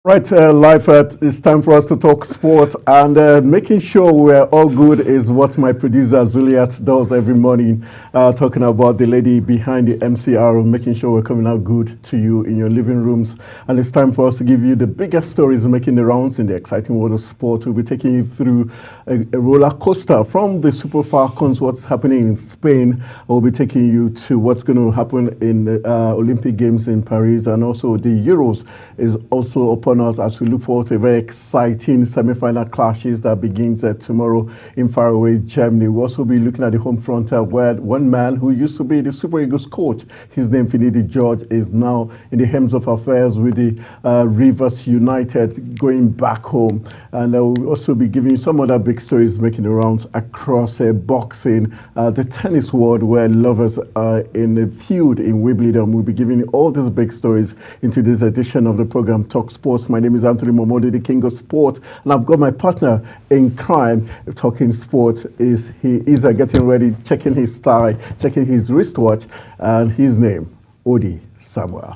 Right, live it's time for us to talk sport, and making sure we're all good is what my producer Zuliat does every morning, talking about the lady behind the MCR, making sure we're coming out good to you in your living rooms. And it's time for us to give you the biggest stories making the rounds in the exciting world of sport. We'll be taking you through a roller coaster from the Super Falcons, what's happening in Spain. We'll be taking you to what's going to happen in the Olympic Games in Paris, and also the Euros is also upon us as we look forward to a very exciting semi-final clashes that begins tomorrow in faraway Germany. We'll also be looking at the home front where one man who used to be the Super Eagles coach, his name Finidi George, is now in the helms of affairs with the Rivers United going back home. And we'll also be giving you some other big stories making the rounds across boxing, the tennis world where lovers are in a feud in Wimbledon. We'll be giving you all these big stories into this edition of the program Talk Sports. My name is Anthony Momodi, the king of sport, and I've got my partner in crime talking sport. He is getting ready, checking his tie, checking his wristwatch, and his name, Odi Samuel.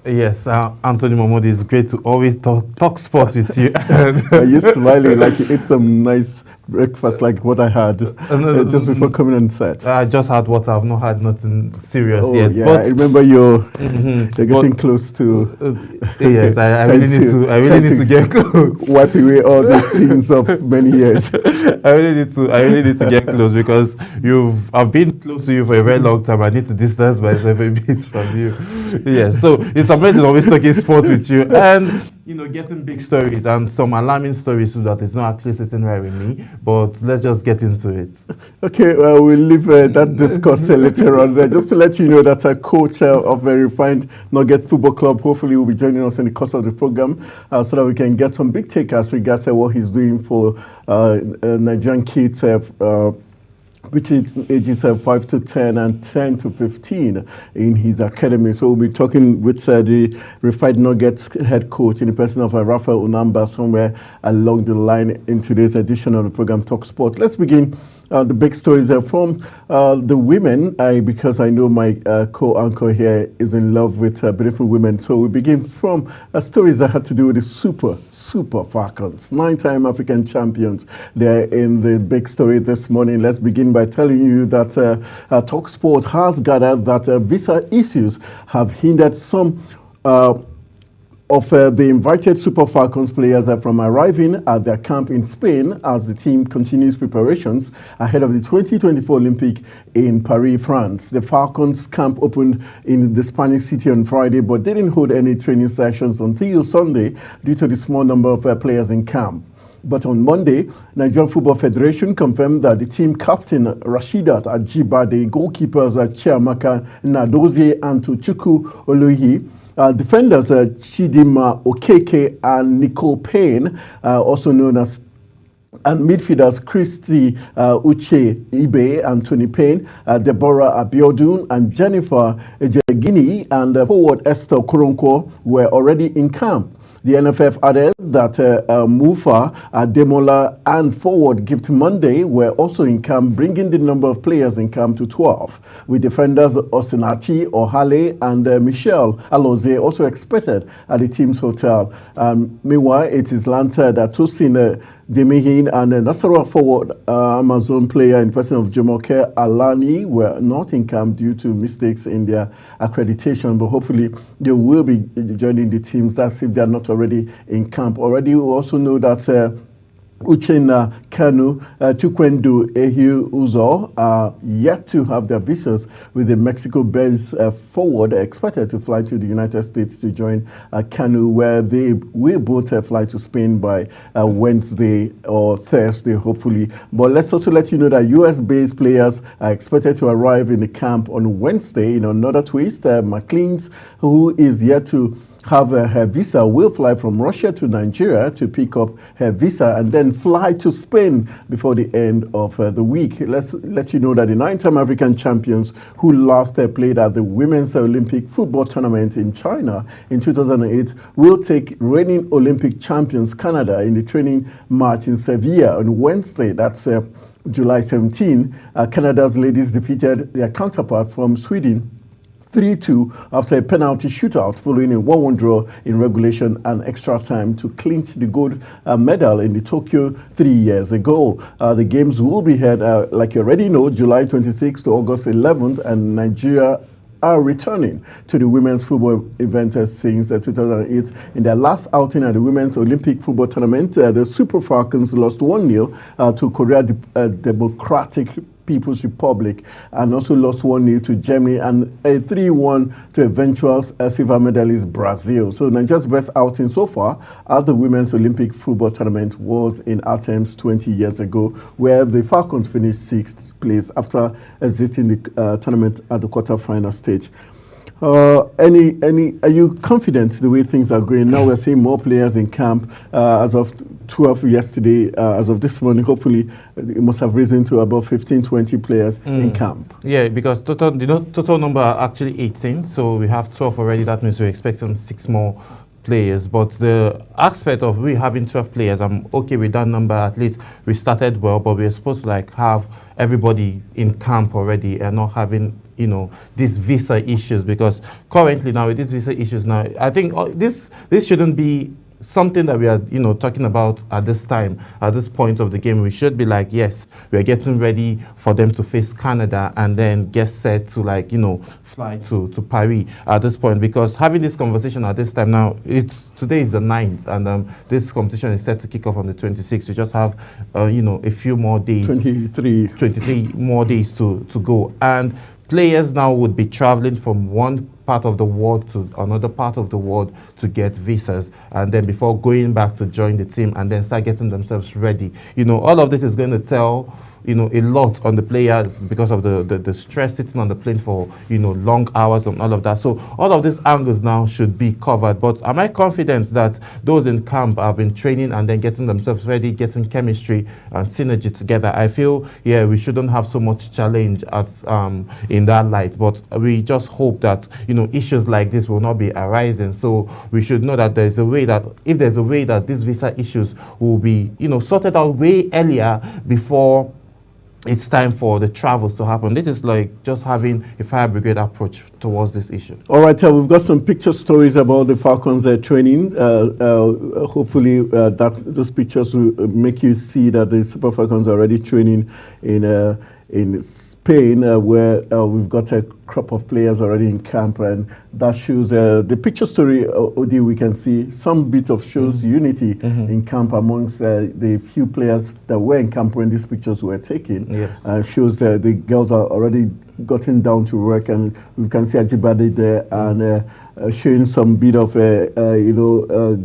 Yes, Anthony Momodi, it's great to always talk sport with you. Are you smiling like you ate some nice breakfast like what I had just before coming on set? I just had water. I've not had nothing serious yet. Yeah, but I remember you're getting close to. Yes, I really need to get close. Wipe away all the sins of many years. I really need to get close because I've been close to you for a very long time. I need to distance myself a bit from you. Yes, so it's amazing always talking sport with you and getting big stories and some alarming stories too that is not actually sitting right with me. But let's just get into it. Okay, we'll leave that discourse later on there. Just to let you know that a coach of a refined Nugget Football Club hopefully will be joining us in the course of the program so that we can get some big take as regards what he's doing for Nigerian kids between ages 5 to 10 and 10 to 15 in his academy. So we'll be talking with the Refined Nuggets head coach in the person of Rafael Unamba somewhere along the line in today's edition of the program Talk Sport. Let's begin the big stories from the women, because I know my co-anchor here is in love with beautiful women. So we begin from stories that had to do with the Super Falcons, 9-time African champions. They're in the big story this morning. Let's begin by telling you that TalkSport has gathered that visa issues have hindered some of the invited Super Falcons players from arriving at their camp in Spain as the team continues preparations ahead of the 2024 Olympic in Paris, France. The Falcons camp opened in the Spanish city on Friday, but didn't hold any training sessions until Sunday due to the small number of players in camp. But on Monday, Nigerian Football Federation confirmed that the team captain Rasheedat Ajibade, goalkeepers Chiamaka Nadozie and Tochukwu Oloyi, defenders Chidima Okeke and Nicole Payne, also known as, and midfielders Christy Uche Ibe and Tony Payne, Deborah Abiodun and Jennifer Ejegini, and forward Esther Koronko were already in camp. The NFF added that Mufa, Demola, and forward Gift Monday were also in camp, bringing the number of players in camp to 12, with defenders Osinachi, Ohale, and Michelle Alozie also expected at the team's hotel. Meanwhile, it is lanted that Tosin Demihin and Nasarawa forward Amazon player in person of Jumoke Alani were not in camp due to mistakes in their accreditation, but hopefully they will be joining the teams. That's if they are not already in camp. Already, we also know that Uchenna Kanu, Chukwendo Ehi Uzo are yet to have their visas, with the Mexico-based forward expected to fly to the United States to join Kanu, where they will both fly to Spain by Wednesday or Thursday, hopefully. But let's also let you know that US-based players are expected to arrive in the camp on Wednesday. In another twist, McLean's, who is yet to have her visa, will fly from Russia to Nigeria to pick up her visa and then fly to Spain before the end of the week. Let's let you know that the 9-time African champions who last played at the Women's Olympic Football Tournament in China in 2008 will take reigning Olympic champions Canada in the training match in Sevilla on Wednesday. That's July 17. Canada's ladies defeated their counterpart from Sweden 3-2 after a penalty shootout following a 1-1 draw in regulation and extra time to clinch the gold medal in the Tokyo 3 years ago. The games will be held, like you already know, July 26th to August 11th, and Nigeria are returning to the women's football event since 2008. In their last outing at the Women's Olympic Football Tournament, the Super Falcons lost 1-0 to Korea Democratic People's Republic, and also lost 1-0 to Germany, and a 3-1 to eventual silver medalist Brazil. So Nigeria's best outing so far at the Women's Olympic Football Tournament was in Athens 20 years ago, where the Falcons finished 6th place after exiting the tournament at the quarter-final stage. Are you confident the way things are going? Now we're seeing more players in camp as of 12 yesterday. As of this morning, hopefully it must have risen to about 15, 20 players in camp. Yeah, because total number are actually 18, so we have 12 already. That means we're expecting 6 more players. But the aspect of we having 12 players, I'm okay with that number. At least we started well, but we're supposed to have everybody in camp already and not having these visa issues, because currently now with these visa issues now, I think this shouldn't be something that we are talking about at this time, at this point of the game. We should be like, yes, we are getting ready for them to face Canada and then get set to fly to Paris at this point, because having this conversation at this time now, today is the 9th, and this competition is set to kick off on the 26th. We just have a few more days, 23 more days to go, and players now would be traveling from one part of the world to another part of the world to get visas, and then before going back to join the team and then start getting themselves ready. All of this is going to tell a lot on the players because of the stress sitting on the plane for long hours and all of that. So all of these angles now should be covered. But am I confident that those in camp have been training and then getting themselves ready, getting chemistry and synergy together? I feel we shouldn't have so much challenge as in that light. But we just hope that issues like this will not be arising. So we should know that there's a way that if there's a way that these visa issues will be sorted out way earlier before it's time for the travels to happen. This is like just having a fire brigade approach towards this issue. All right, we've got some picture stories about the Falcons training. Hopefully those pictures will make you see that the Super Falcons are already training in Spain, where we've got a crop of players already in camp, and that shows the picture story. Odi, we can see some bit of shows unity in camp amongst the few players that were in camp when these pictures were taken. Yes. Shows the girls are already gotten down to work, and we can see Ajibade there and showing some bit of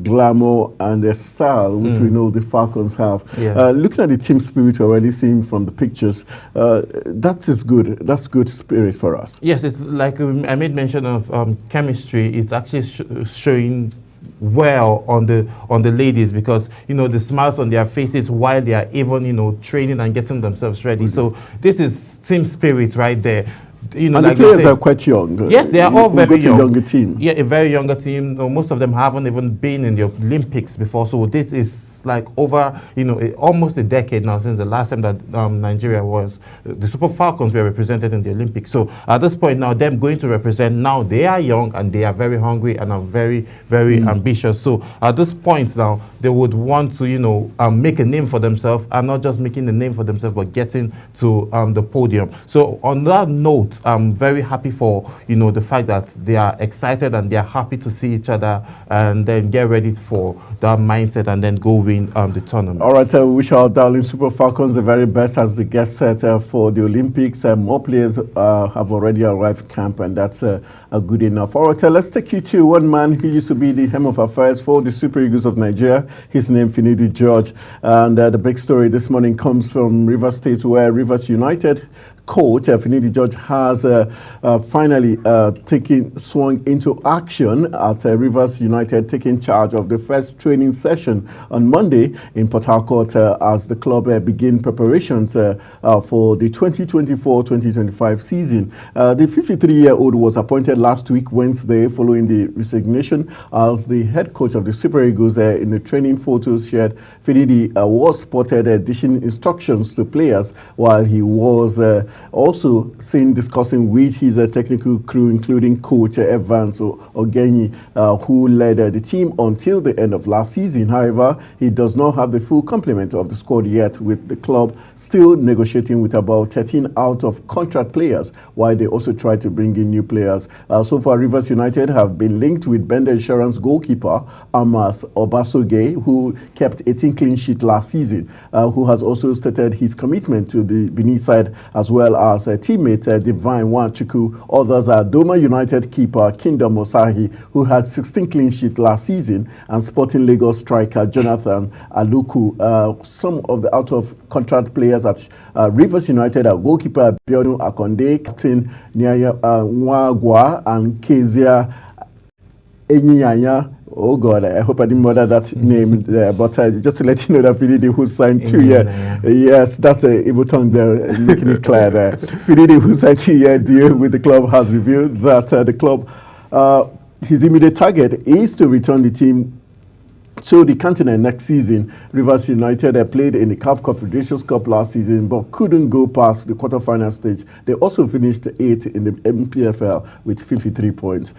glamour and style, which we know the Falcons have. Looking at the team spirit already seen from the pictures, that is good. That's good spirit for us. Yes, it's like I made mention of chemistry. It's actually showing well on the ladies, because the smiles on their faces while they are even training and getting themselves ready. So this is team spirit right there. And like the players are quite young. Yes, they are all very young. A younger team. Yeah, a very younger team. Most of them haven't even been in the Olympics before. So this is like over, almost a decade now since the last time that Nigeria was, the Super Falcons were represented in the Olympics. So at this point now, them going to represent, now they are young and they are very hungry and are very, very ambitious. So at this point now, they would want to, make a name for themselves, and not just making a name for themselves, but getting to the podium. So on that note, I'm very happy for, the fact that they are excited and they are happy to see each other and then get ready for that mindset and then go win the tournament. All right, we wish our darling Super Falcons the very best as the guest set for the Olympics. More players have already arrived camp, and that's good enough. All right, let's take you to one man who used to be the hem of affairs for the Super Eagles of Nigeria. His name, Finidi George. And the big story this morning comes from Rivers State, where Rivers United coach Finidi George has finally swung into action at Rivers United, taking charge of the first training session on Monday. Sunday in Port Harcourt as the club begin preparations for the 2024-2025 season. The 53-year-old was appointed last week, Wednesday, following the resignation as the head coach of the Super Eagles. In the training photos shared, Finidi was spotted dishing instructions to players while he was also seen discussing with his technical crew, including coach Evans Ogenyi, who led the team until the end of last season. However, he does not have the full complement of the squad yet, with the club still negotiating with about 13 out of contract players, while they also try to bring in new players. So far, Rivers United have been linked with Bender Insurance goalkeeper Amas Obasoge, who kept 18 clean sheets last season, who has also stated his commitment to the Benin side, as well as teammate Divine Wanchuku. Others are Doma United keeper Kingdom Osahi, who had 16 clean sheets last season, and Sporting Lagos striker Jonathan Aluku. Some of the out-of-contract players at Rivers United are goalkeeper Bionu Akonde, captain Nyaya Nwagwa, and Kezia Enyanya. Oh God, I hope I didn't murder that name there, but just to let you know that Finidi, who signed 2 year, yes, that's a evil tongue there, making it clear there. Finidi, who signed 2-year deal with the club, has revealed that the club, his immediate target is to return the team to the continent next season. Rivers United played in the CAF Confederations Cup last season, but couldn't go past the quarterfinal stage. They also finished 8th in the MPFL with 53 points.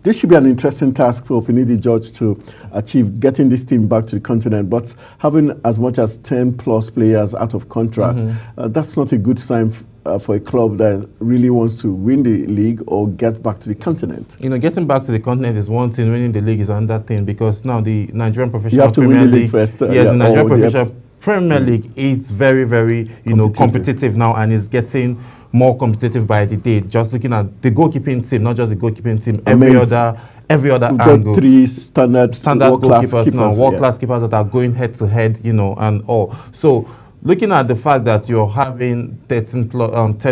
This should be an interesting task for Finidi George to achieve, getting this team back to the continent, but having as much as 10 plus players out of contract, that's not a good sign for a club that really wants to win the league or get back to the continent. You know, getting back to the continent is one thing, winning the league is another thing, because now the Nigerian Professional you have to Premier win the League, league first. Yes, the Nigerian Professional Premier League is very, very, competitive now, and is getting more competitive by the day. Just looking at the goalkeeping team, not just the goalkeeping team, every other We've angle. got 3 standard goalkeepers now, world-class keepers that are going head-to-head, and all. So, looking at the fact that you're having 10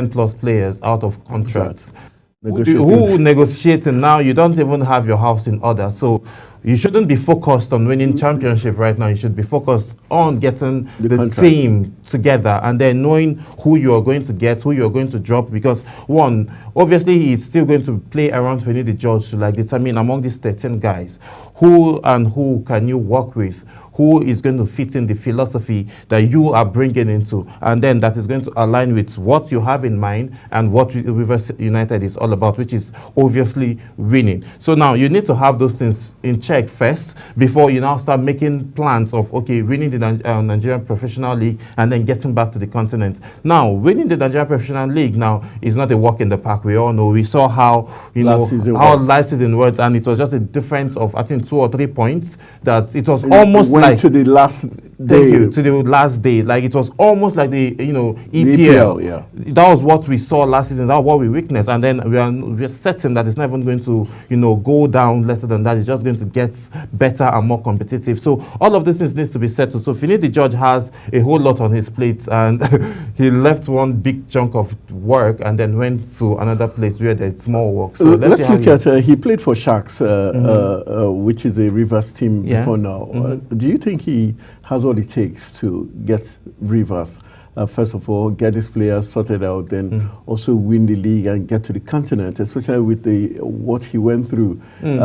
plus players out of contracts, who negotiating now? You don't even have your house in order. So you shouldn't be focused on winning championship right now. You should be focused on getting the team together, and then knowing who you are going to get, who you are going to drop. Because one, obviously, he's still going to play around Finidi George to determine among these 13 guys who can you work with, who is going to fit in the philosophy that you are bringing into, and then that is going to align with what you have in mind and what Rivers United is all about, which is obviously winning. So now you need to have those things in check first before you now start making plans of, okay, winning the Nigerian Professional League and then getting back to the continent. Now, winning the Nigerian Professional League now is not a walk in the park. We all know. We saw how last season was, and it was just a difference of, I think, 2 or 3 points. That it was almost like to the last day. To the last day. Like it was almost like the EPL. EPL, yeah. That was what we saw last season. That was what we witnessed, and then we're certain that it's not even going to go down lesser than that. It's just going to get better and more competitive. So all of these things needs to be settled. So Finidi George has a whole lot on his plate, and he left one big chunk of work and then went to another place where there's more work. So let's look at he played for Sharks, which is a Rivers team before now. Do you think he has what it takes to get Rivers, first of all, get his players sorted out, then also win the league and get to the continent, especially with what he went through?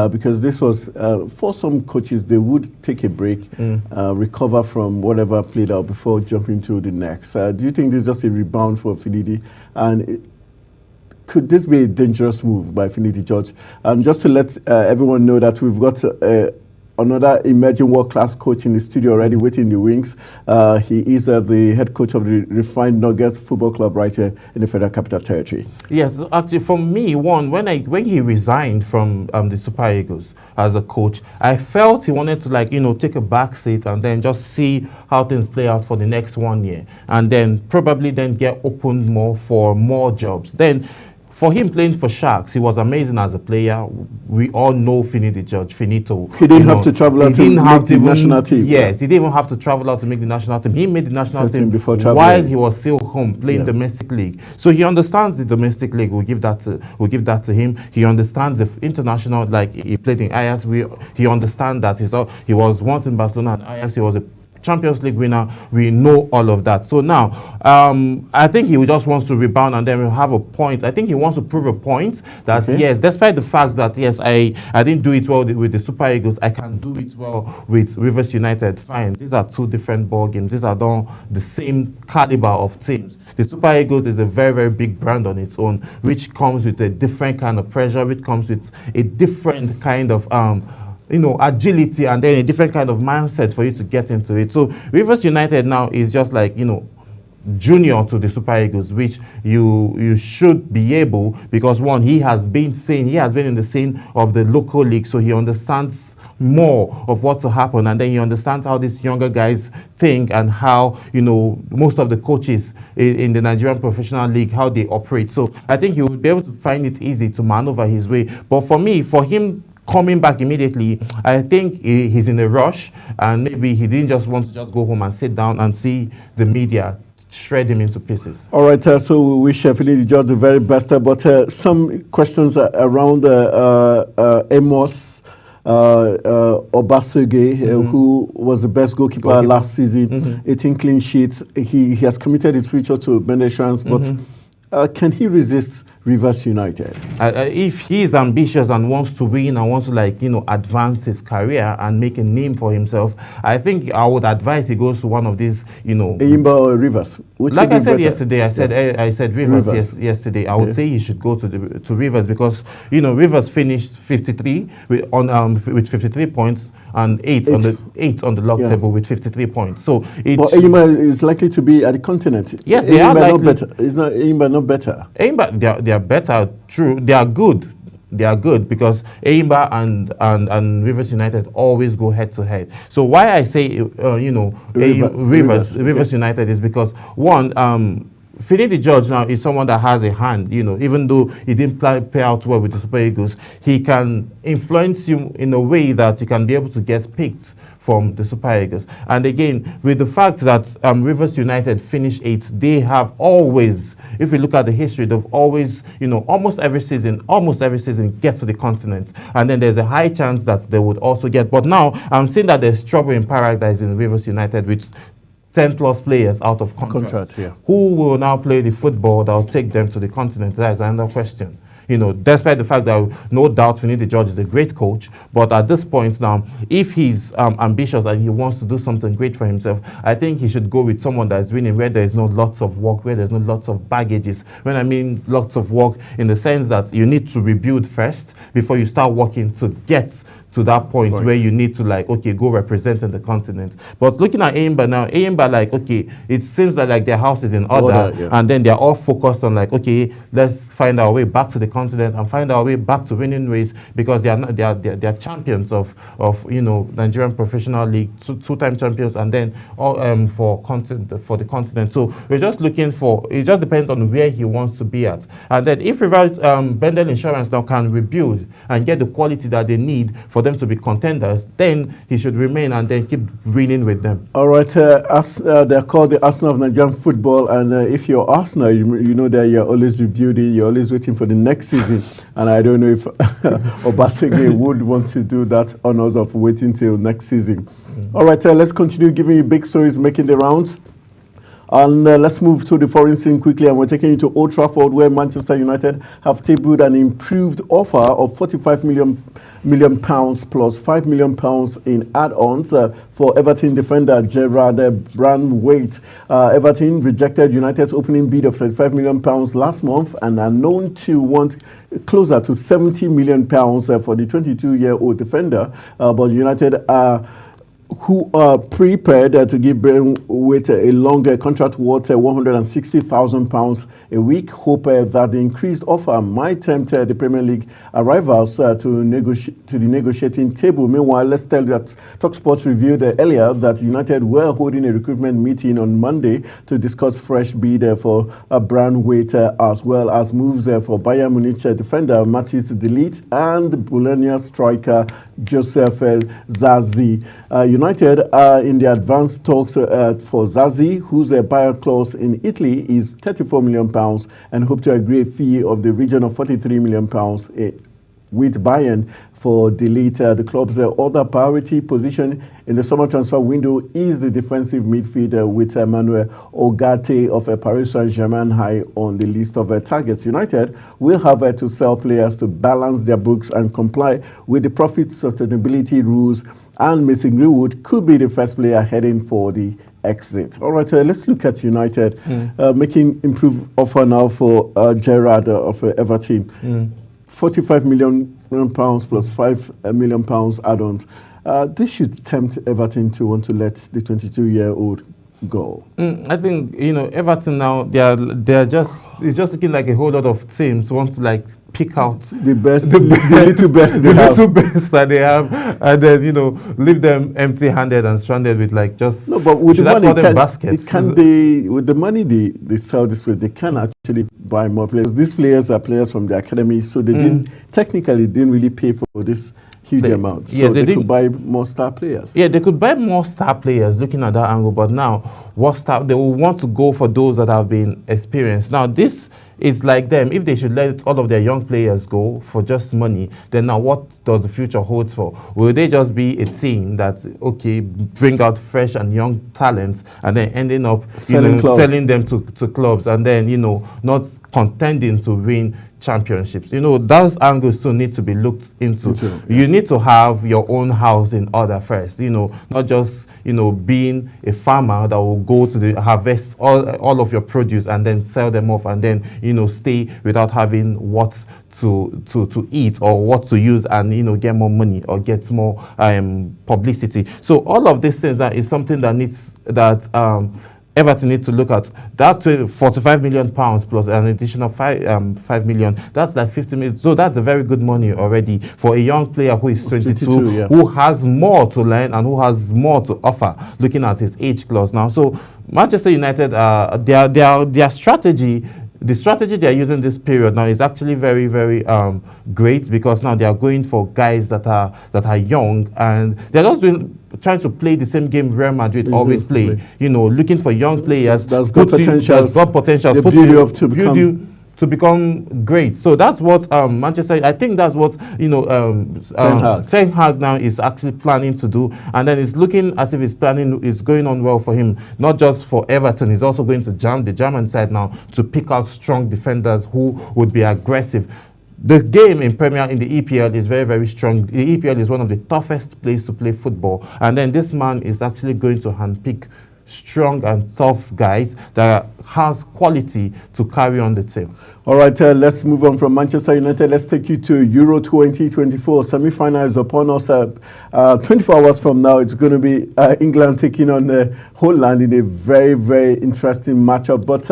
Because this was, for some coaches, they would take a break, recover from whatever played out before jumping to the next. Do you think this is just a rebound for Finidi? And could this be a dangerous move by Finidi George? And just to let everyone know that we've got another emerging world-class coach in the studio already waiting in the wings. He is the head coach of the Refined Nuggets Football Club right here in the Federal Capital Territory. Yes, actually, for me, when he resigned from the Super Eagles as a coach, I felt he wanted to take a back seat and then just see how things play out for the next 1 year, and then probably then get opened more for more jobs. Then for him playing for Sharks, he was amazing as a player. We all know Finito. He didn't have to travel out to make the national team. Yes, he didn't even have to travel out to make the national team. He made the national team before while he was still home playing domestic league. So he understands the domestic league. We'll give that to him. He understands the international, like he played in Ajax. He understands that he was once in Barcelona and Ajax. He was a Champions League winner. We know all of that. So now, I think he just wants to rebound and then we'll have a point. I think he wants to prove a point that, yes, despite the fact that, yes, I didn't do it well with the Super Eagles, I can do it well with Rivers United. Fine. These are two different ball games. These are not the same caliber of teams. The Super Eagles is a very, very big brand on its own, which comes with a different kind of pressure, which comes with a different kind of agility and then a different kind of mindset for you to get into it. So Rivers United now is just like, junior to the Super Eagles, which you should be able, because one, he has been in the scene of the local league, so he understands more of what to happen, and then he understands how these younger guys think and how most of the coaches in the Nigerian professional league, how they operate. So I think he will be able to find it easy to maneuver his way. But for him coming back immediately, I think he's in a rush, and maybe he didn't just want to just go home and sit down and see the media shred him into pieces. All right, so we wish Finidi George the very best, but some questions around Amos Obasogie, who was the best goalkeeper last season, 18 clean sheets. He has committed his future to Bender Insurance, but can he resist Rivers United? If he is ambitious and wants to win and wants to advance his career and make a name for himself, I think I would advise he goes to one of these, Enyimba or Rivers. Which like I said yesterday, I said Rivers. Yesterday. I would say he should go to Rivers because Rivers finished 53 with 53 points. And eight on the log table with 53 points. So but Enyimba is likely to be at the continent. Yes, they are likely. Not better. Is not Enyimba not better? Enyimba, they are better. True, they are good. They are good because Enyimba and Rivers United always go head to head. So why I say Rivers United is because one. Finidi George now is someone that has a hand, even though he didn't play out well with the Super Eagles, he can influence you in a way that you can be able to get picked from the Super Eagles. And again, with the fact that Rivers United finished 8th, they have always, if you look at the history, they've always, almost every season get to the continent. And then there's a high chance that they would also get. But now I'm seeing that there's trouble in paradise in Rivers United with 10 plus players out of contract. Who will now play the football that will take them to the continent? That is another question. Despite the fact that no doubt Finidi George is a great coach, but at this point now, if he's ambitious and he wants to do something great for himself, I think he should go with someone that is winning, where there is no lots of work, where there's no lots of baggages. When I mean lots of work, in the sense that you need to rebuild first before you start working to get to that point where you need to go represent in the continent. But looking at Enyimba now, it seems like their house is in order, and then they're all focused on let's find our way back to the continent and find our way back to winning ways, because they are champions of Nigerian Professional League, two-time champions, and then all for the continent. So we're just looking for, it just depends on where he wants to be at. And then if Rivers Bender Insurance now can rebuild and get the quality that they need for them to be contenders, then he should remain and then keep winning with them. All right, they're called the Arsenal of Nigerian football, and if you're Arsenal, you know that you're always rebuilding, you're always waiting for the next season, and I don't know if Obasogie would want to do that honors of waiting till next season. All right, let's continue giving you big stories making the rounds. And let's move to the foreign scene quickly, and we're taking you to Old Trafford, where Manchester United have tabled an improved offer of £45 million plus £5 million in add-ons for Everton defender Gerard Brandwaite. Everton rejected United's opening bid of £35 million last month and are known to want closer to £70 million for the 22-year-old defender, but United are who are prepared to give Braithwaite a longer contract worth £160,000 a week, hope that the increased offer might tempt the Premier League rivals to the negotiating table. Meanwhile, let's tell you that TalkSport revealed earlier that United were holding a recruitment meeting on Monday to discuss fresh bid for Braithwaite, as well as moves for Bayern Munich defender Mathis de Ligt and Bologna striker Joseph Zazi. United are in the advanced talks for Zazi, whose buyer clause in Italy is £34 million, and hope to agree a fee of the region of £43 million with Bayern for de Ligt. The club's other priority position in the summer transfer window is the defensive midfielder, with Emmanuel Ugarte of Paris Saint-Germain high on the list of targets. United will have to sell players to balance their books and comply with the profit sustainability rules, and Mason Greenwood could be the first player heading for the exit. All right, let's look at United making improved offer now for Gerrard of Everton. £45 million plus £5 million add-ons. This should tempt Everton to want to let the 22-year-old go. I think, Everton now, they're just, it's just looking like a whole lot of teams want to pick out the best, the little best they have. The little best that they have, and then leave them empty-handed and stranded with just. No, but with the money, with the money they sell this place, they can actually buy more players. These players are players from the academy, so they didn't really pay for this huge amount. So they could buy more star players. Yeah, they could buy more star players looking at that angle, but now they will want to go for those that have been experienced. Now this is like them. If they should let all of their young players go for just money, then now what does the future hold for? Will they just be a team that, bring out fresh and young talents and then ending up selling them to clubs and then, not contending to win championships? Those angles still need to be looked into. You need to have your own house in order first, not just being a farmer that will go to the harvest all of your produce and then sell them off and then stay without having what to eat or what to use and get more money or get more publicity. So all of these things is something that Everton need to look at. That £45 million plus an additional 5 million, that's like 50 million. So that's a very good money already for a young player who is 22, who has more to learn and who has more to offer, looking at his age clause now. So Manchester United, their strategy, the strategy they are using this period now is actually very, very great, because now they are going for guys that are young, and they're just trying to play the same game Real Madrid always play. Looking for young players that's got potential, to become great. So that's what Manchester, I think that's what Ten Hag now is actually planning to do, and then it's looking as if it's going on well for him, not just for Everton. He's also going to jam the German side now to pick out strong defenders who would be aggressive. The game in the EPL is very, very strong. The EPL is one of the toughest places to play football, and then this man is actually going to handpick strong and tough guys that has quality to carry on the team. All right, let's move on from Manchester United. Let's take you to Euro 2024. Semi-final is upon us. 24 hours from now, it's going to be England taking on Holland in a very, very interesting matchup. But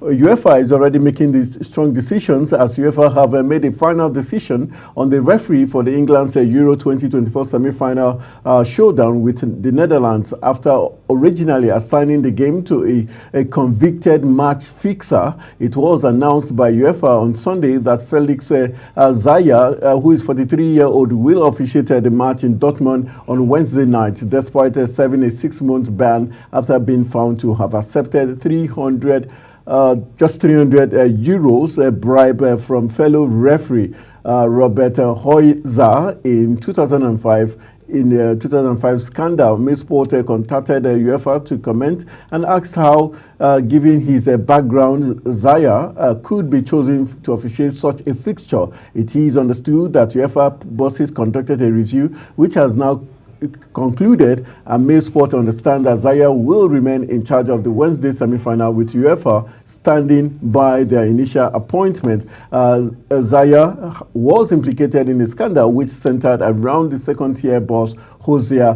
UEFA is already making these strong decisions, as UEFA have made a final decision on the referee for the England's Euro 2024 semi-final showdown with the Netherlands, after originally assigning the game to a convicted match fixer. It was announced by UEFA on Sunday that Felix Zaya, who is 43-year-old, will officiate the match in Dortmund on Wednesday night, despite serving a 6-month ban after being found to have accepted 300 euros bribe from fellow referee Robert Heuser in 2005. In the 2005 scandal, Maysport contacted UEFA to comment and asked how, given his background, Zaya could be chosen to officiate such a fixture. It is understood that UEFA bosses conducted a review, which has now concluded, and Maysport understands that Zaya will remain in charge of the Wednesday semi-final, with UEFA standing by their initial appointment. Zaya was implicated in a scandal which centered around the second-tier boss Hosea,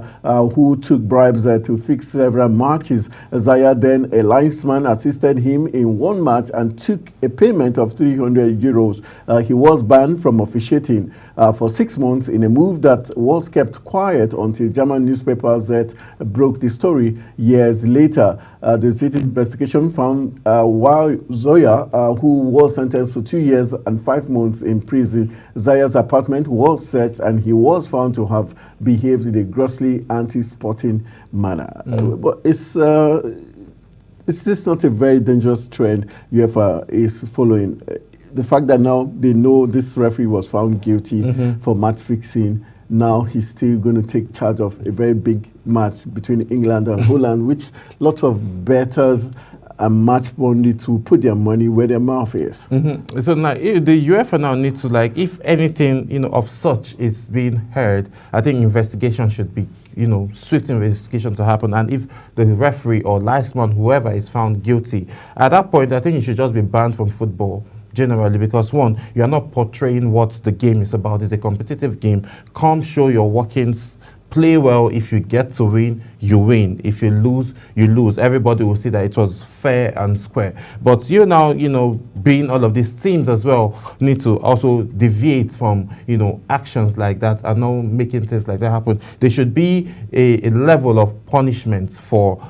who took bribes to fix several matches. Zaya, then a linesman, assisted him in one match and took a payment of 300 euros. He was banned from officiating for 6 months in a move that was kept quiet until German newspapers that broke the story years later. The city investigation found while Zoya, who was sentenced to 2 years and 5 months in prison, Zaya's apartment was searched and he was found to have behaved in a grossly anti-sporting manner. But it's just not a very dangerous trend UEFA is following. The fact that now they know this referee was found guilty for match fixing, now he's still going to take charge of a very big match between England and Holland, which lots of bettors and match money to put their money where their mouth is. So now the UEFA now needs to, like, if anything of such is being heard, I think investigation should be swift investigation to happen. And if the referee or linesman, whoever is found guilty, at that point I think he should just be banned from football generally, because one, you are not portraying what the game is about. It's a competitive game. Come show your workings, play well. If you get to win, you win. If you lose, you lose. Everybody will see that it was fair and square. But you now, being all of these teams as well, need to also deviate from, actions like that and not making things like that happen. There should be a level of punishment for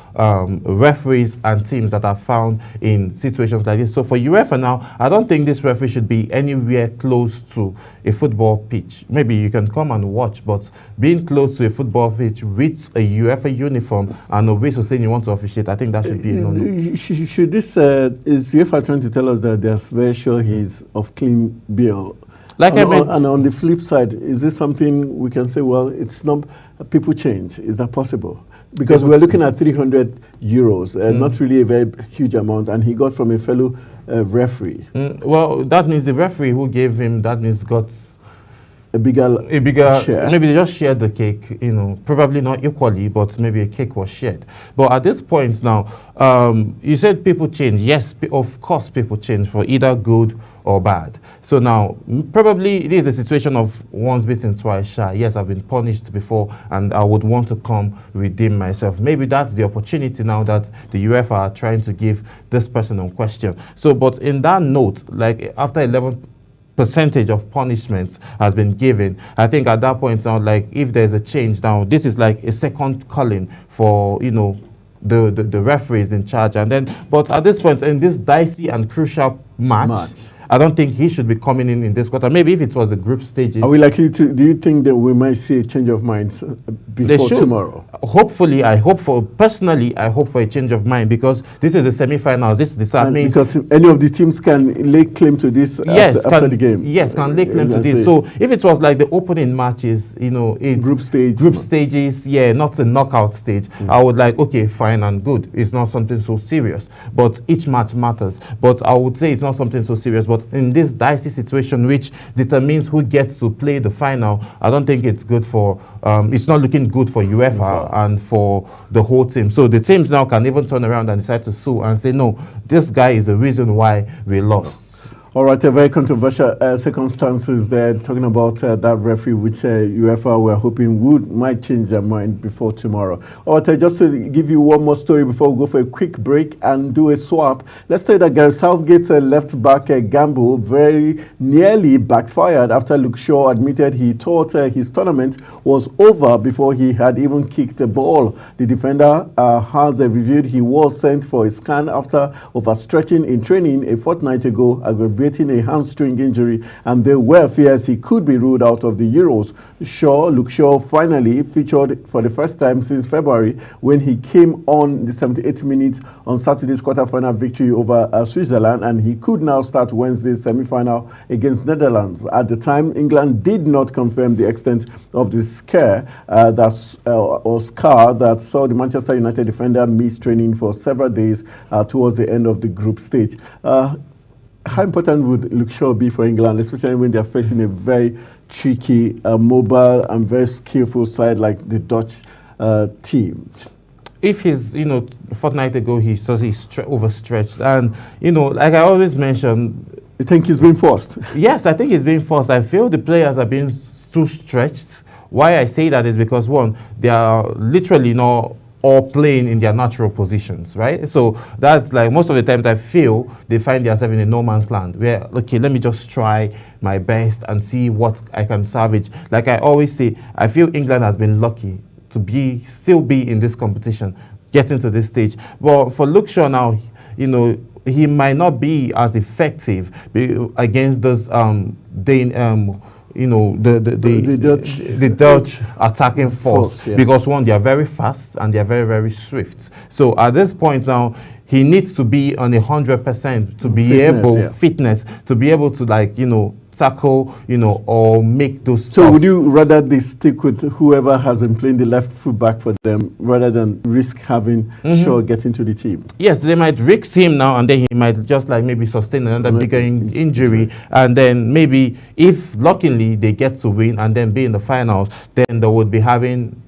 referees and teams that are found in situations like this. So for UEFA now, I don't think this referee should be anywhere close to a football pitch. Maybe you can come and watch, but being close to a football pitch with a UEFA uniform and a whistle saying you want to officiate, I think that should be a no-no. Should this, is UEFA trying to tell us that they're very sure he's of clean bill? Like and on the flip side, is this something we can say, well, it's not, people change. Is that possible? Because we're looking at 300 euros, not really a very huge amount, and he got from a fellow referee. Well, that means the referee who gave him, that means got a bigger share. Maybe they just shared the cake, probably not equally, but maybe a cake was shared. But at this point now, you said people change. Yes, of course people change for either good or bad. So now, probably it is a situation of once bitten, twice shy. Yes, I've been punished before and I would want to come redeem myself. Maybe that's the opportunity now that the UEFA are trying to give this person in question. So, but in that note, like after 11 percentage of punishments has been given, I think at that point now, like if there's a change now, this is like a second calling for, the referees in charge. And then, but at this point in this dicey and crucial match, I don't think he should be coming in this quarter. Maybe if it was the group stages. Are we likely to, do you think that we might see a change of minds before tomorrow? Hopefully, I hope for a change of mind, because this is the semi-finals. Because any of the teams can lay claim to this after the game. Yes, can lay claim to this. So if it was like the opening matches, it's group stages, not the knockout stage, I would like, okay, fine and good. It's not something so serious, but each match matters. But I would say it's not something so serious. But in this dicey situation, which determines who gets to play the final, I don't think it's good for, it's not looking good for UEFA and for the whole team. So the teams now can even turn around and decide to sue and say, no, this guy is the reason why we lost. All right, a very controversial circumstances there, talking about that referee, which UEFA were hoping might change their mind before tomorrow. All right, just to give you one more story before we go for a quick break and do a swap. Let's say that Gareth Southgate's left-back gamble very nearly backfired after Luke Shaw admitted he thought his tournament was over before he had even kicked the ball. The defender has revealed he was sent for a scan after overstretching in training a fortnight ago, aggravating a hamstring injury, and there were fears he could be ruled out of the Euros. Luke Shaw finally featured for the first time since February when he came on the 78th minute on Saturday's quarter-final victory over Switzerland, and he could now start Wednesday's semi-final against Netherlands. At the time, England did not confirm the extent of the scare that saw the Manchester United defender miss training for several days towards the end of the group stage. How important would Luke Shaw be for England, especially when they're facing a very tricky, mobile and very skillful side like the Dutch team? If he's, a fortnight ago he says he's overstretched, and, like I always mention. You think he's being forced? Yes, I think he's being forced. I feel the players are being too stretched, Why I say that is because, one, they are literally not all playing in their natural positions, right? So that's like most of the times I feel they find themselves in a no man's land where, okay, let me just try my best and see what I can salvage. Like I always say, I feel England has been lucky to still be in this competition, getting to this stage. But for Luke Shaw now, he might not be as effective against those the Dutch attacking force, yeah. Because one, they are very fast and they are very, very swift. So at this point now, he needs to be on 100% to be fitness to be able to tackle, or make those. So would you rather they stick with whoever has been playing the left full back for them rather than risk having Shaw get into the team? Yes, they might risk him now and then he might just maybe sustain another bigger injury, and then maybe if luckily they get to win and then be in the finals, then they would be having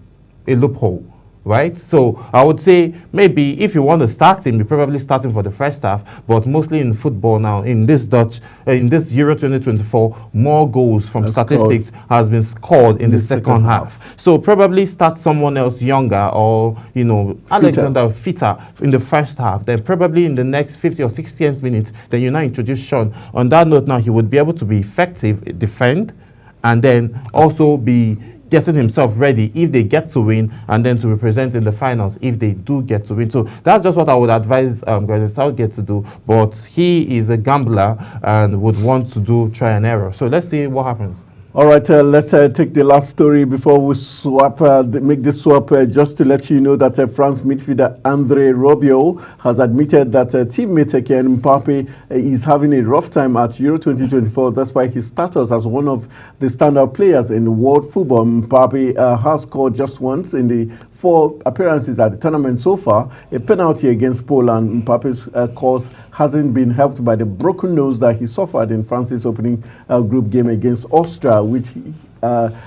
a loophole. Right, so I would say maybe if you want to start him, you probably start him for the first half. But mostly in football now, in this Euro 2024, more goals from statistics has been scored in the second half. So probably start someone else younger or Alexander fitter in the first half. Then probably in the next 50 or 60th minutes, then you now introduce Sean. On that note, now he would be able to be effective, defend, and then also be getting himself ready if they get to win, and then to represent in the finals if they do get to win. So that's just what I would advise Gareth Southgate to do. But he is a gambler and would want to try and error. So let's see what happens. All right, let's take the last story before we swap, make the swap, just to let you know that France midfielder Andre Rabiot has admitted that teammate Kylian Mbappe is having a rough time at Euro 2024. That's why his status as one of the standout players in world football. Mbappe has scored just once in the 4 appearances at the tournament so far, a penalty against Poland. Mbappe's cause hasn't been helped by the broken nose that he suffered in France's opening group game against Austria, which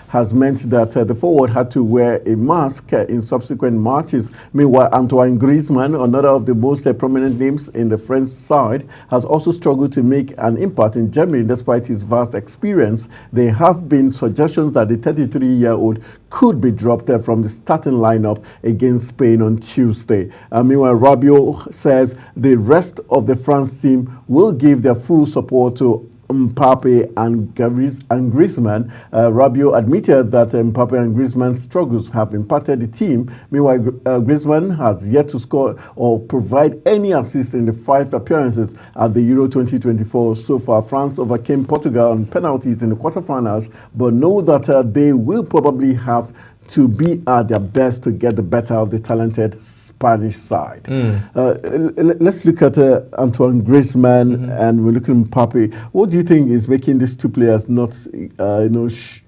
has meant that the forward had to wear a mask in subsequent matches. Meanwhile, Antoine Griezmann, another of the most prominent names in the French side, has also struggled to make an impact in Germany despite his vast experience. There have been suggestions that the 33-year-old could be dropped from the starting lineup against Spain on Tuesday. Meanwhile, Rabiot says the rest of the France team will give their full support to Mbappe and Griezmann. Rabiot admitted that Mbappe and Griezmann's struggles have impacted the team. Meanwhile, Griezmann has yet to score or provide any assist in the 5 appearances at the Euro 2024 so far. France overcame Portugal on penalties in the quarterfinals, but know that they will probably have to be at their best to get the better of the talented Spanish side. Let's look at Antoine Griezmann and we're looking at Mbappe. What do you think is making these two players not,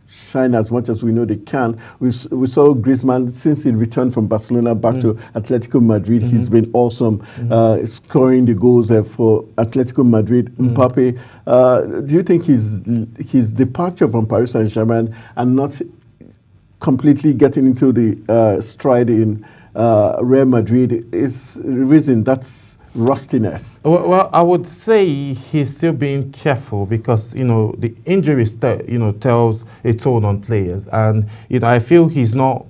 shine as much as we know they can? We saw Griezmann since he returned from Barcelona back to Atletico Madrid. He's been awesome, scoring the goals for Atletico Madrid. Mbappe, do you think his departure from Paris Saint-Germain and not completely getting into the stride in Real Madrid is the reason that's rustiness? Well, I would say he's still being careful because, the injury, tells a toll on players. And, I feel he's not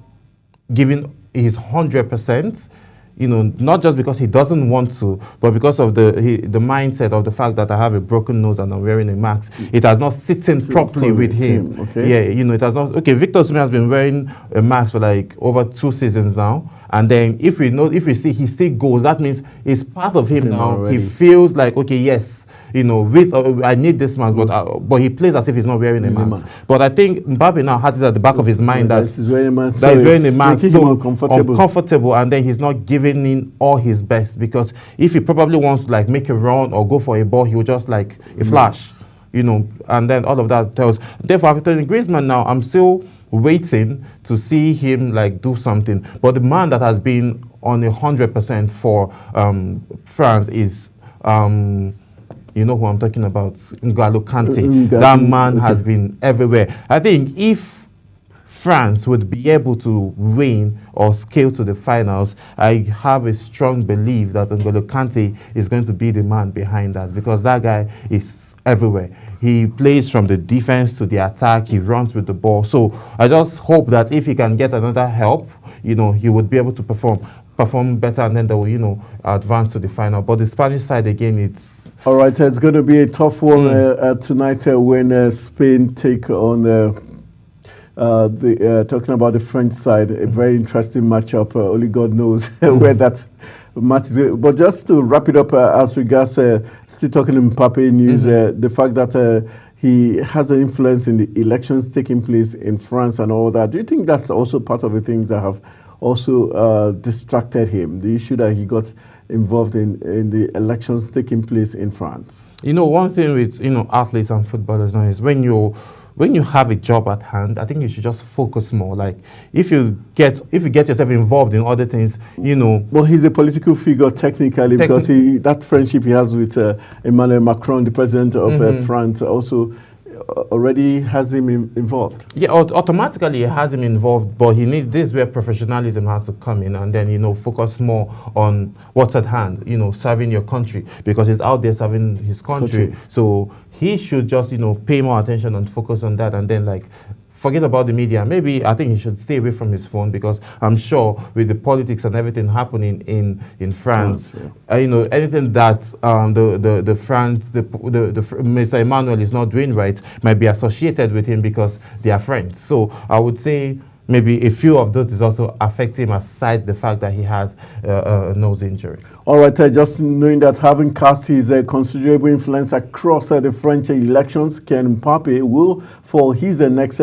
giving his 100%. Not just because he doesn't want to, but because of the mindset of the fact that I have a broken nose and I'm wearing a mask. It has not sitting properly with him. Okay. Yeah, it has not. Okay, Victor Osimhen has been wearing a mask for like over 2 seasons now. And then if we see he still goes, that means it's part of him now. Already. He feels like, okay, yes, I need this mask, but he plays as if he's not wearing a mask. But I think Mbappe now has it at the back of his mind that he's wearing a mask, so uncomfortable, and then he's not giving in all his best, because if he probably wants to make a run or go for a ball, he will just a flash, and then all of that tells. Therefore, after Griezmann now, I'm still waiting to see him do something. But the man that has been on 100% for France is you know who I'm talking about, N'Golo Kante. That man has been everywhere. I think if France would be able to win or scale to the finals, I have a strong belief that N'Golo Kante is going to be the man behind that, because that guy is everywhere. He plays from the defense to the attack. He runs with the ball. So I just hope that if he can get another help, he would be able to perform better, and then they will, advance to the final. But the Spanish side, again, it's... All right, it's going to be a tough one tonight when Spain take on talking about the French side. A very interesting matchup. Only God knows where that match is. But just to wrap it up, as regards still talking Mbappe news, the fact that he has an influence in the elections taking place in France and all that. Do you think that's also part of the things that have also distracted him? The issue that he got involved in the elections taking place in France. One thing with athletes and footballers now is when you have a job at hand, I think you should just focus more. Like if you get yourself involved in other things, Well, he's a political figure technically because that friendship he has with Emmanuel Macron, the president of France, also already has him involved. Yeah, automatically it has him involved, but this is where professionalism has to come in, and then focus more on what's at hand, serving your country, because he's out there serving his country. So he should just pay more attention and focus on that, and then forget about the media. Maybe I think he should stay away from his phone, because I'm sure with the politics and everything happening in France, anything that the Mr. Emmanuel is not doing right might be associated with him because they are friends. So I would say maybe a few of those is also affect him, aside the fact that he has a nose injury. All right, just knowing that having cast his considerable influence across the French elections, Kylian Mbappe will, for his next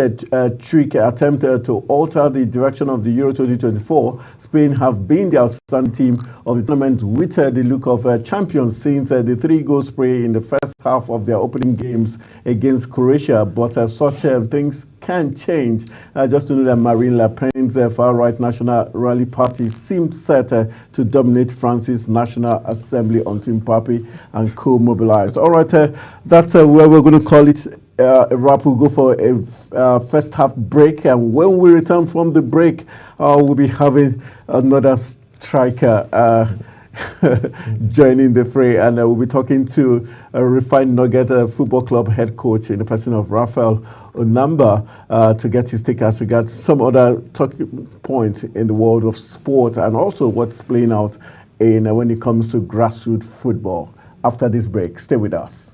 trick attempt to alter the direction of the Euro 2024. Spain have been the outstanding team of the tournament with the look of champions since the 3-goal spray in the first half of their opening games against Croatia. But such things can change. Just to know that Marine Le Pen's far-right National Rally Party seemed set to dominate France's National Assembly until Mbappe and co-mobilized. All right, that's where we're going to call it a wrap. We'll go for a first half break, and when we return from the break, we'll be having another striker joining the fray, and we'll be talking to a Refined Nugget Football Club head coach in the person of Raphael Onamba to get his take as regards some other talking points in the world of sport, and also what's playing out in when it comes to grassroots football. After this break, stay with us.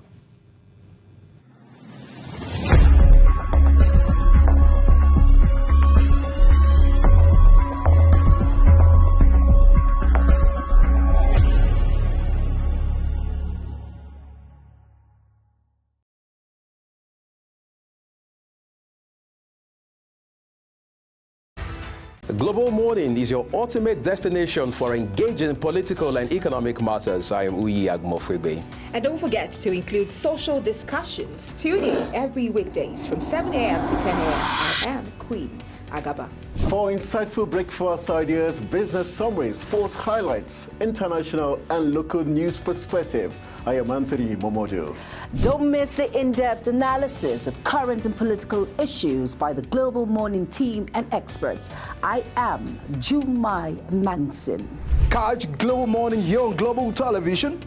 Global Morning is your ultimate destination for engaging political and economic matters. I am Uyi Agmofrebe. And don't forget to include social discussions. Tune in every weekdays from 7 a.m. to 10 a.m. I am Queen Agaba. For insightful breakfast ideas, business summaries, sports highlights, international and local news perspective, I am Anthony Momodu. Don't miss the in-depth analysis of current and political issues by the Global Morning team and experts. I am Jumai Manson. Catch Global Morning here on Global Television.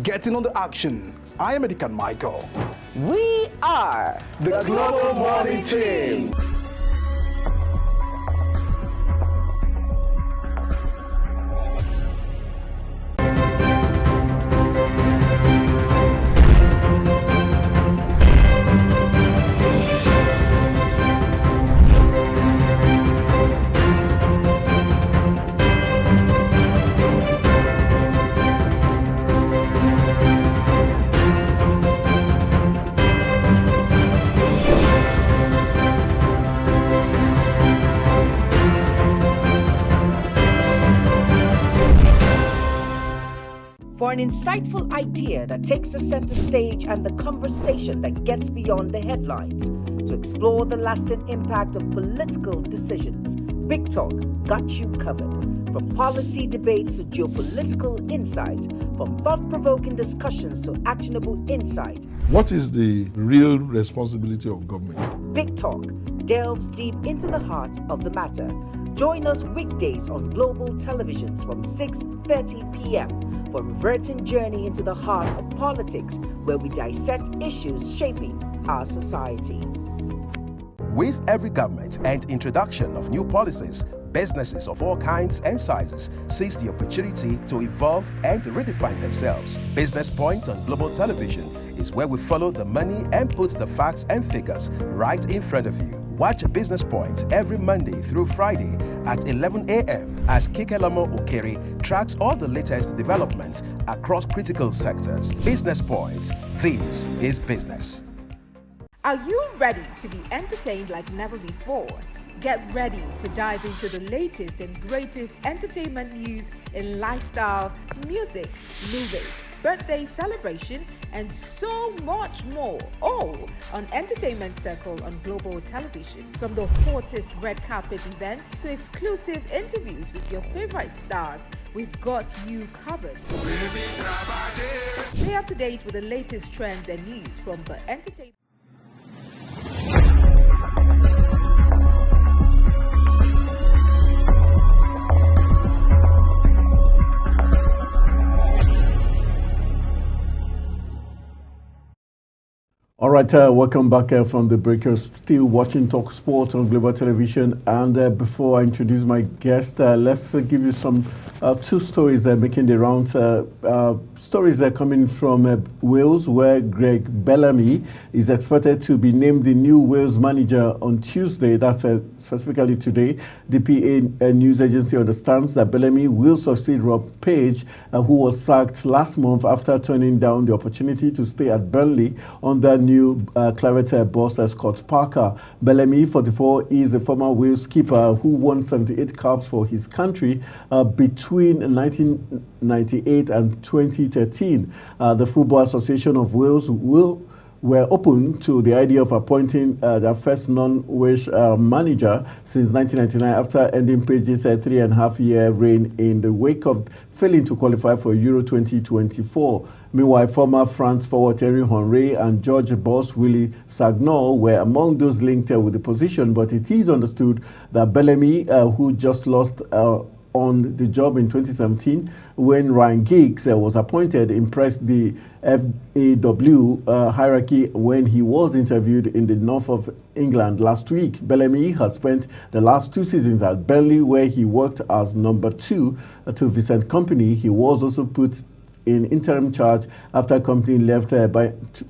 Getting on the action. I am Edikan Michael. We are the Global Morning team. For an insightful idea that takes the center stage and the conversation that gets beyond the headlines, to explore the lasting impact of political decisions, Big Talk got you covered. From policy debates to geopolitical insights, from thought-provoking discussions to actionable insight. What is the real responsibility of government? Big Talk delves deep into the heart of the matter. Join us weekdays on Global Televisions from 6 6:30 p.m. for a reverting journey into the heart of politics, where we dissect issues shaping our society. With every government and introduction of new policies, businesses of all kinds and sizes seize the opportunity to evolve and redefine themselves. Business Point on Global Television is where we follow the money and put the facts and figures right in front of you. Watch Business Point every Monday through Friday at 11 a.m. as Kikelamo Okere tracks all the latest developments across critical sectors. Business Point, this is business. Are you ready to be entertained like never before? Get ready to dive into the latest and greatest entertainment news in lifestyle, music, movies, birthday celebration, and so much more, all on Entertainment Circle on Global Television. From the hottest red carpet events to exclusive interviews with your favorite stars, we've got you covered. Stay up to date with the latest trends and news from the entertainment. All right, welcome back from the break. You're still watching Talk Sport on Global Television. And before I introduce my guest, let's give you some two stories making the rounds. Stories are coming from Wales, where Greg Bellamy is expected to be named the new Wales manager on Tuesday. That's specifically today. The PA news agency understands that Bellamy will succeed Rob Page, who was sacked last month after turning down the opportunity to stay at Burnley under new Claret boss Scott Parker. Bellamy, 44, is a former Wales keeper who won 78 caps for his country between 1998 and 2013. The Football Association of Wales were open to the idea of appointing their first non-Welsh manager since 1999 after ending Page's 3.5-year reign in the wake of failing to qualify for Euro 2024. Meanwhile, former France forward Thierry Henry and George boss Willy Sagnol were among those linked with the position, but it is understood that Bellamy, who just lost on the job in 2017 when Ryan Giggs was appointed, impressed the FAW hierarchy when he was interviewed in the north of England last week. Bellamy has spent the last 2 seasons at Burnley, where he worked as number 2 to Vincent Kompany. He was also put in interim charge after Kompany left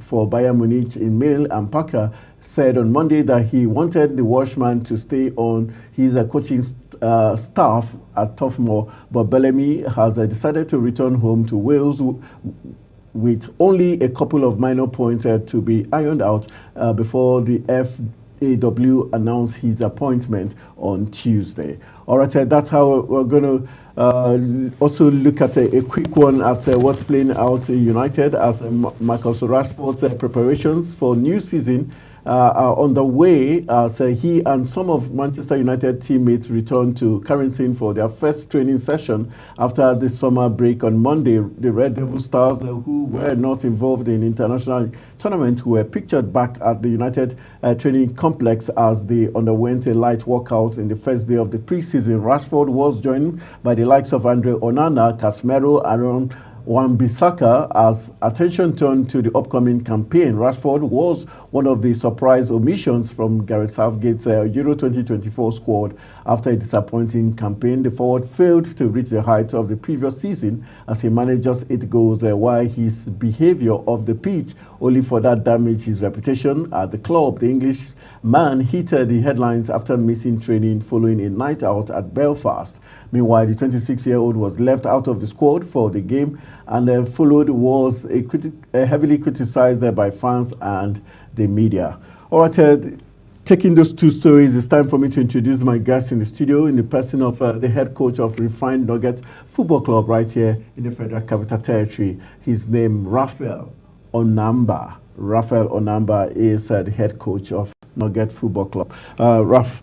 for Bayern Munich in May, and Parker said on Monday that he wanted the Welshman to stay on his coaching staff at Toughmore, but Bellamy has decided to return home to Wales with only a couple of minor points to be ironed out before the FAW announced his appointment on Tuesday. All right, that's how we're going to also look at a quick one at what's playing out in United as Marcus Rashford's preparations for new season are on the way as he and some of Manchester United teammates return to Carrington for their first training session after the summer break on Monday. The Red Devil Stars, who were not involved in international tournament, were pictured back at the United training complex as they underwent a light workout in the first day of the preseason. Rashford was joined by the likes of Andre Onana, Casemiro, Aaron Wan-Bissaka as attention turned to the upcoming campaign. Rashford was one of the surprise omissions from Gareth Southgate's Euro 2024 squad after a disappointing campaign. The forward failed to reach the heights of the previous season as he managed just 8 goals, while his behavior off the pitch only further damaged his reputation at the club. The English man hit the headlines after missing training following a night out at Belfast. Meanwhile, the 26-year-old was left out of the squad for the game and followed was heavily criticized by fans and the media. All right, taking those two stories, it's time for me to introduce my guest in the studio in the person of the head coach of Refined Nugget Football Club right here in the Federal Capital Territory. His name, Raphael Onamba. Raphael Onamba is the head coach of Nugget Football Club. Raph,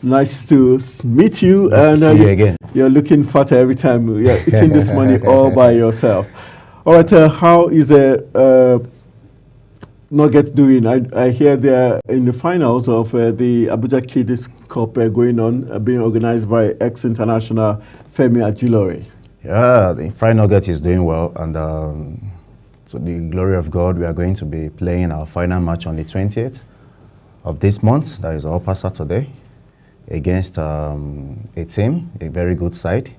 nice to meet you. Nice to see you again. You're looking fatter every time you're eating this money all by yourself. All right, how is Nuggets doing? I hear they're in the finals of the Abuja Kiddies Cup going on, being organized by ex-international Femi Ajilore. Yeah, the Fried Nugget is doing well, and to the glory of God, we are going to be playing our final match on the 20th of this month. That is Upper Saturday, against a team, a very good side.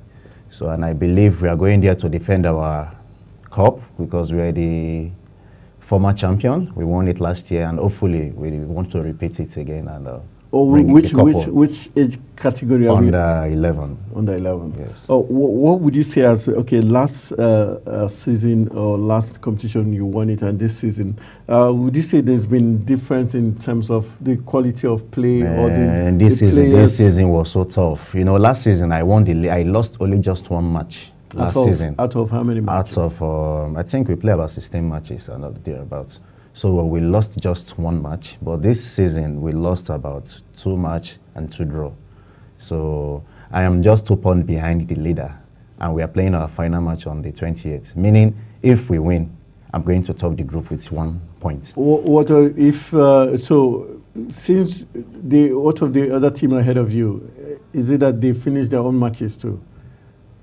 So, and I believe we are going there to defend our cup because we are the former champion. We won it last year, and hopefully we want to repeat it again. And which age category are we? Under 11. Under 11. Yes. Oh, what would you say as last season or last competition you won it, and this season, would you say there's been difference in terms of the quality of play or the this season was so tough. You know, last season I lost only just one match. Season. Out of how many matches? Out of I think we play about 16 matches and thereabouts. So we lost just one match, but this season we lost about 2 matches and 2 draws. So I am just 2 points behind the leader, and we are playing our final match on the 28th. Meaning, if we win, I'm going to top the group with 1 point. What if since what of the other team ahead of you? Is it that they finished their own matches too?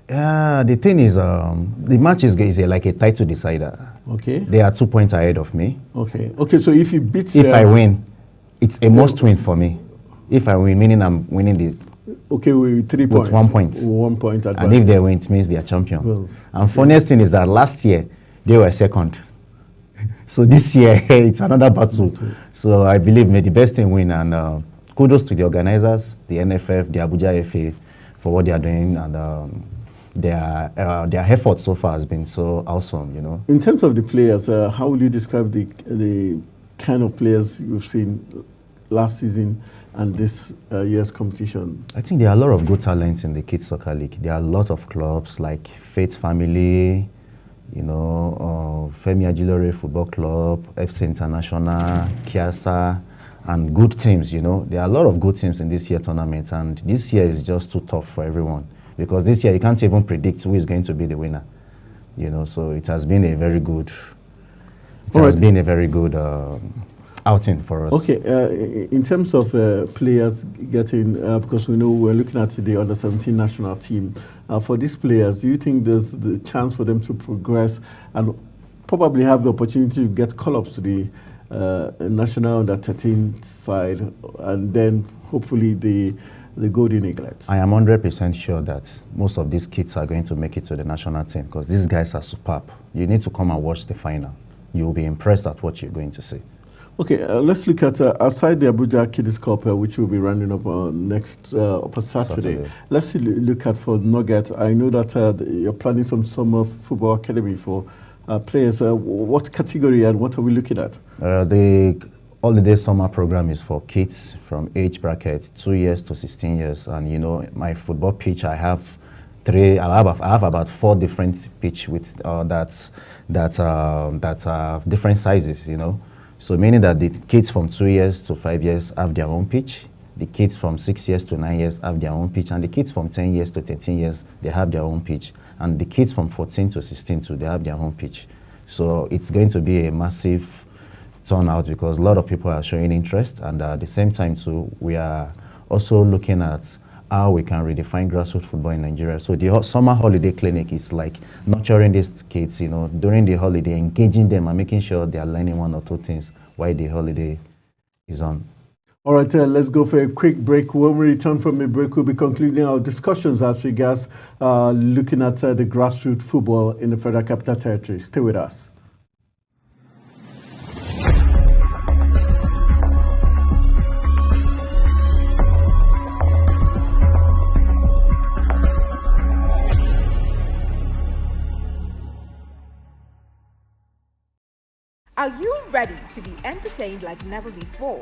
Yeah, the thing is, the match is like a title decider. Okay. They are 2 points ahead of me. Okay. Okay. So if you beat if I win, it's a must win for me. If I win, meaning I'm winning the. Okay, with 3 points. With 1 point. 1 point advantage. And if they win, it means they are champion. Well, and funniest thing is that last year they were second. So this year it's another battle. Okay. So I believe may the best team win, and kudos to the organizers, the NFF, the Abuja FA, for what they are doing, and. Their effort so far has been so awesome, you know. In terms of the players, how would you describe the kind of players you've seen last season and this year's competition? I think there are a lot of good talents in the Kids Soccer League. There are a lot of clubs like Faith Family, you know, Femi Ajilore Football Club, FC International, Kiasa, and good teams, you know. There are a lot of good teams in this year's tournament, and this year is just too tough for everyone. Because this year you can't even predict who is going to be the winner, you know. So it has been a very good, outing for us. Okay, in terms of players getting, because we know we're looking at the under-17 national team. For these players, do you think there's the chance for them to progress and probably have the opportunity to get call-ups to the national under-13 side, and then hopefully the Golden Eaglets? I am 100% sure that most of these kids are going to make it to the national team because these guys are superb. You need to come and watch the final. You will be impressed at what you're going to see. Okay, let's look at outside the Abuja Kiddies Cup, which will be running up next upper Saturday. Let's look at for Nugget. I know that you're planning some summer football academy for players. What category and what are we looking at? The holiday summer program is for kids from age bracket 2 years to 16 years, and you know my football pitch. I have about 4 different pitch with that are different sizes. You know, so meaning that the kids from 2 years to 5 years have their own pitch. The kids from 6 years to 9 years have their own pitch, and the kids from 10 years to 13 years they have their own pitch, and the kids from 14 to 16 too they have their own pitch. So it's going to be a massive turnout because a lot of people are showing interest, and at the same time too we are also looking at how we can redefine grassroots football in Nigeria. So the summer holiday clinic is like nurturing these kids, you know, during the holiday, engaging them and making sure they are learning 1 or 2 things while the holiday is on. All right, let's go for a quick break. When we return from a break, we'll be concluding our discussions as regards looking at the grassroots football in the Federal Capital Territory. Stay with us. Are you ready to be entertained like never before?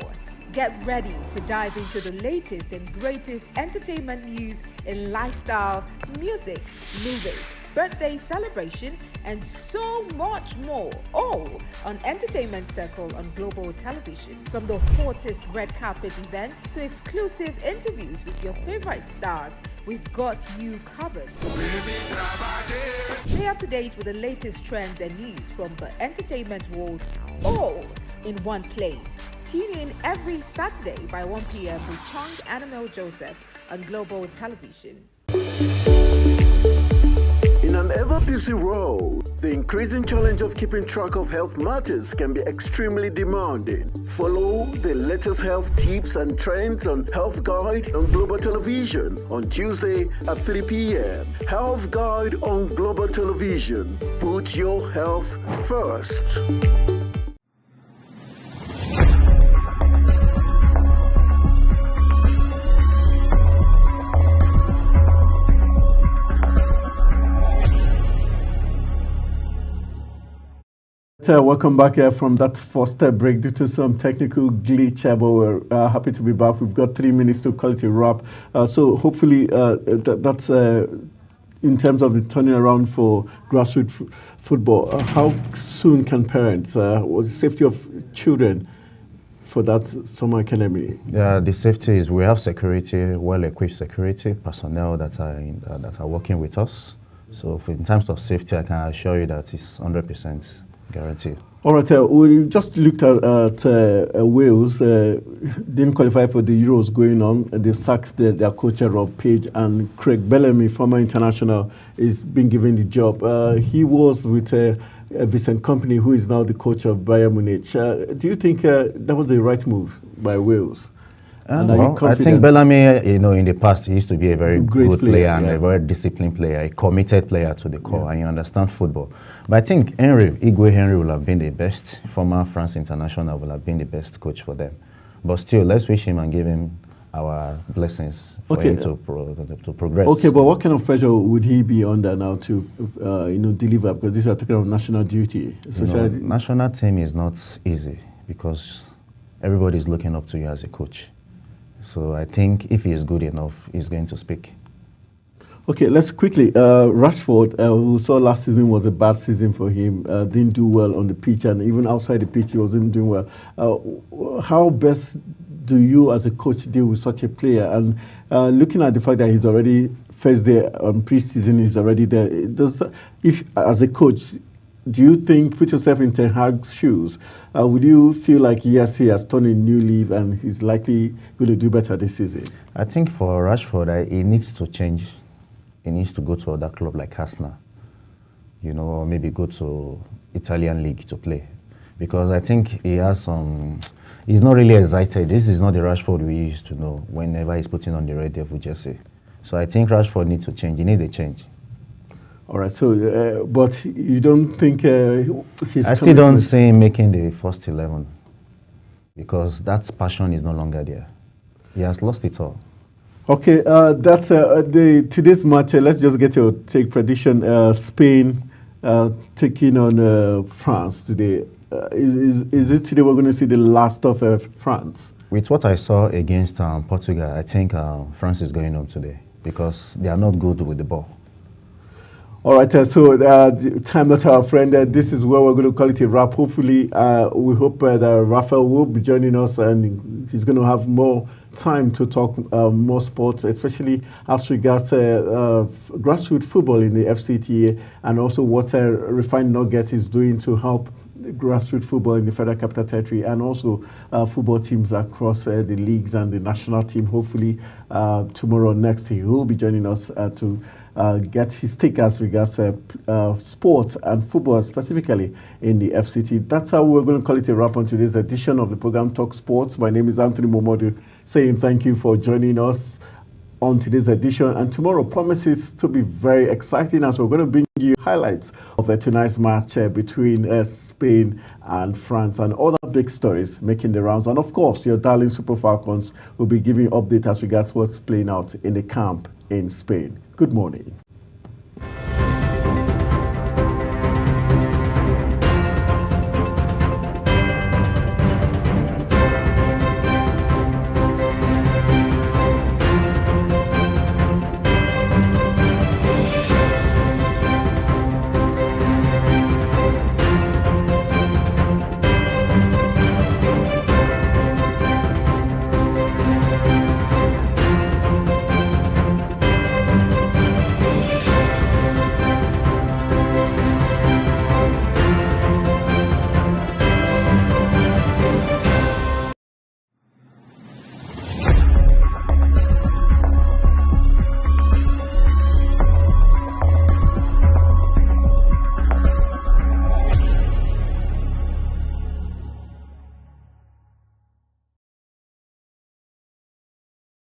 Get ready to dive into the latest and greatest entertainment news in lifestyle, music, movies, birthday celebration, and so much more. All on Entertainment Circle on Global Television. From the hottest red carpet event to exclusive interviews with your favorite stars, we've got you covered. Stay up to date with the latest trends and news from the entertainment world, all in one place. Tune in every Saturday by 1 p.m. with Chung Animal Joseph on Global Television. In an ever-busy world, the increasing challenge of keeping track of health matters can be extremely demanding. Follow the latest health tips and trends on Health Guide on Global Television on Tuesday at 3 p.m. Health Guide on Global Television. Put your health first. Welcome back from that first break due to some technical glitch, but we're happy to be back. We've got 3 minutes to call it a wrap. So hopefully that's in terms of the turning around for grassroots football. How soon can parents, or the safety of children for that summer academy? The safety is we have security, well-equipped security personnel that are working with us. So in terms of safety, I can assure you that it's 100% guaranteed. All right, we just looked at Wales, didn't qualify for the Euros going on. They sacked their coach, Rob Page, and Craig Bellamy, former international, is being given the job. He was with Vincent Kompany, who is now the coach of Bayern Munich. Do you think that was the right move by Wales? I think Bellamy, in the past, he used to be a very good player and a very disciplined player, a committed player to the core, and you understand football. But I think Igwe Henry will have been the best, former France international will have been the best coach for them. But still, let's wish him and give him our blessings for him to progress. Okay, but what kind of pressure would he be under now to deliver? Because these are talking about national duty. Especially national team is not easy because everybody is looking up to you as a coach. So I think if he is good enough, he's going to speak. Okay, let's quickly. Rashford, who saw last season was a bad season for him, didn't do well on the pitch, and even outside the pitch, he wasn't doing well. How best do you, as a coach, deal with such a player? And looking at the fact that he's already first day on pre-season, he's already there. If as a coach, do you think, put yourself in Ten Hag's shoes, would you feel like, yes, he has turned a new leaf and he's likely going to do better this season? I think for Rashford, he needs to change. He needs to go to other club like Arsenal, or maybe go to Italian league to play. Because I think he has he's not really excited. This is not the Rashford we used to know whenever he's putting on the Red Devil jersey. So I think Rashford needs to change. He needs a change. All right, so, but you don't think he's... I still don't see him making the first 11 because that passion is no longer there. He has lost it all. Okay, that's today's match. Let's just get your take prediction. Spain taking on France today. Is it today we're going to see the last of France? With what I saw against Portugal, I think France is going home today because they are not good with the ball. All right, so time not our friend. This is where we're going to call it a wrap. Hopefully, we hope that Raphael will be joining us and he's going to have more time to talk more sports, especially as regards grassroots football in the FCTA and also what Refined Nugget is doing to help grassroots football in the Federal Capital Territory and also football teams across the leagues and the national team. Hopefully, tomorrow next he will be joining us to get his take as regards sports and football specifically in the FCT. That's how we're going to call it a wrap on today's edition of the program Talk Sports. My name is Anthony Momodu, saying thank you for joining us on today's edition. And tomorrow promises to be very exciting as we're going to bring you highlights of tonight's match between Spain and France and other big stories making the rounds. And of course, your darling Super Falcons will be giving updates as regards what's playing out in the camp in Spain. Good morning.